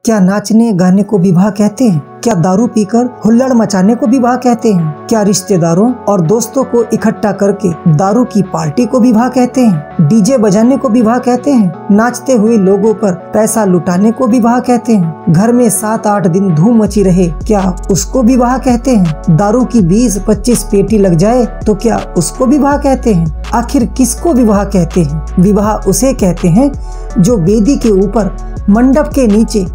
क्या नाचने गाने को विवाह कहते हैं? क्या दारू पीकर हुल्लड़ मचाने को विवाह कहते हैं? क्या रिश्तेदारों और दोस्तों को इकट्ठा करके दारू की पार्टी को विवाह कहते हैं? डीजे बजाने को विवाह कहते हैं? नाचते हुए लोगों पर पैसा लुटाने को विवाह कहते हैं? घर में 7-8 दिन धूम मची रहे, क्या उसको विवाह कहते हैं? दारू की 20-25 पेटी लग जाए तो क्या उसको विवाह कहते हैं? आखिर किसको विवाह कहते हैं? विवाह उसे कहते हैं जो वेदी के ऊपर मंडप के नीचे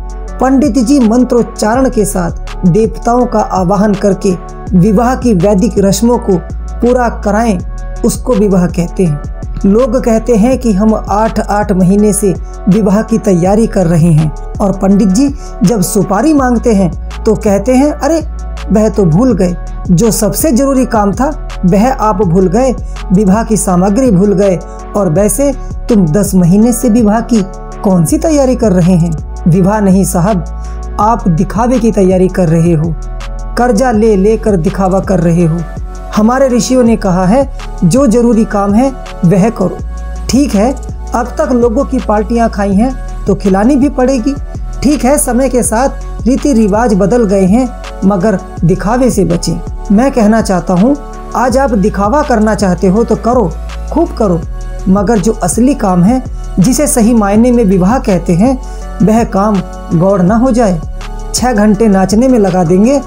पंडित जी मंत्रोच्चारण के साथ देवताओं का आवाहन करके विवाह की वैदिक रस्मों को पूरा कराएं, उसको विवाह कहते हैं। लोग कहते हैं कि हम 8-8 महीने से विवाह की तैयारी कर रहे हैं और पंडित जी जब सुपारी मांगते हैं तो कहते हैं, अरे वह तो भूल गए, जो सबसे जरूरी काम था वह आप भूल गए, विवाह की सामग्री भूल गए, और वैसे तुम 10 महीने से विवाह की कौन सी तैयारी कर रहे हैं? विवाह नहीं साहब, आप दिखावे की तैयारी कर रहे हो, कर्जा ले लेकर दिखावा कर रहे हो। हमारे ऋषियों ने कहा है जो जरूरी काम है वह करो। ठीक है, अब तक लोगों की पार्टियां खाई हैं तो खिलानी भी पड़ेगी। ठीक है, समय के साथ रीति रिवाज बदल गए हैं, मगर दिखावे से बचें। मैं कहना चाहता हूँ, आज आप दिखावा करना चाहते हो तो करो, खूब करो, मगर जो असली काम है, जिसे सही मायने में विवाह कहते हैं, वह काम गौड़ ना हो जाए। 6 घंटे नाचने में लगा देंगे,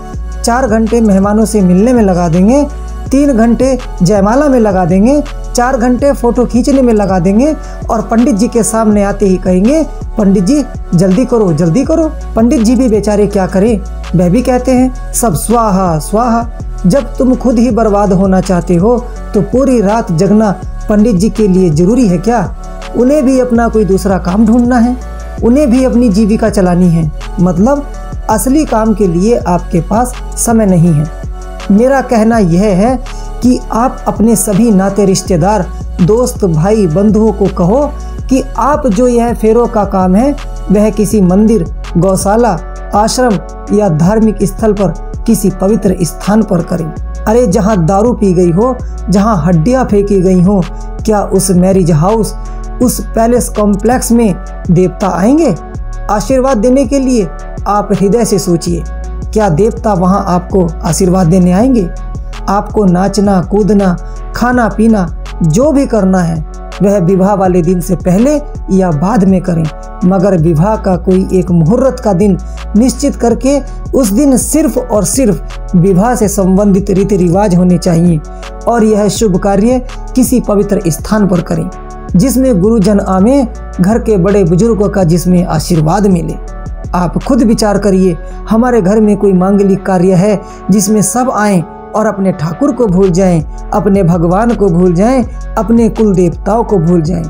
4 घंटे मेहमानों से मिलने में लगा देंगे, 3 घंटे जयमाला में लगा देंगे, 4 घंटे फोटो खींचने में लगा देंगे, और पंडित जी के सामने आते ही कहेंगे, पंडित जी जल्दी करो जल्दी करो। पंडित जी भी बेचारे क्या करें, वह भी कहते हैं सब स्वाहा स्वाहा। जब तुम खुद ही बर्बाद होना चाहते हो तो पूरी रात जगना पंडित जी के लिए जरूरी है क्या? उन्हें भी अपना कोई दूसरा काम ढूंढना है, उन्हें भी अपनी जीविका चलानी है। मतलब असली काम के लिए आपके पास समय नहीं है। मेरा कहना यह है कि आप अपने सभी नाते रिश्तेदार, दोस्त, भाई, बंधुओं को कहो कि आप जो यह फेरों का काम है वह किसी मंदिर, गौशाला, आश्रम या धार्मिक स्थल पर किसी पवित्र स्थान पर करें। अरे जहाँ दारू पी गई हो, जहाँ हड्डियाँ फेंकी गई हो, क्या उस मैरिज हाउस, उस पैलेस कॉम्प्लेक्स में देवता आएंगे आशीर्वाद देने के लिए? आप हृदय से सोचिए, क्या देवता वहां आपको आशीर्वाद देने आएंगे? आपको नाचना, कूदना, खाना पीना जो भी करना है वह विवाह वाले दिन से पहले या बाद में करें, मगर विवाह का कोई एक मुहूर्त का दिन निश्चित करके उस दिन सिर्फ और सिर्फ विवाह से संबंधित रीति रिवाज होने चाहिए, और यह शुभ कार्य किसी पवित्र स्थान पर करें जिसमें गुरुजन आवे, घर के बड़े बुजुर्गों का जिसमें आशीर्वाद मिले। आप खुद विचार करिए, हमारे घर में कोई मांगलिक कार्य है जिसमें सब आएं और अपने ठाकुर को भूल जाएं, अपने भगवान को भूल जाएं, अपने कुल देवताओं को भूल जाएं।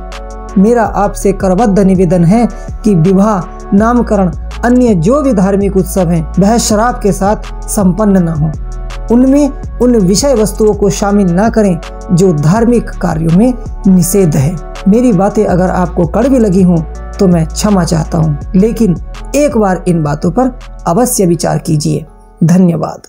मेरा आपसे करबद्ध निवेदन है कि विवाह, नामकरण, अन्य जो भी धार्मिक उत्सव हैं वह शराब के साथ संपन्न न हो। उनमें उन विषय वस्तुओं को शामिल ना करें जो धार्मिक कार्यों में निषेध है। मेरी बातें अगर आपको कड़वी लगी हों तो मैं क्षमा चाहता हूँ, लेकिन एक बार इन बातों पर अवश्य विचार कीजिए। धन्यवाद।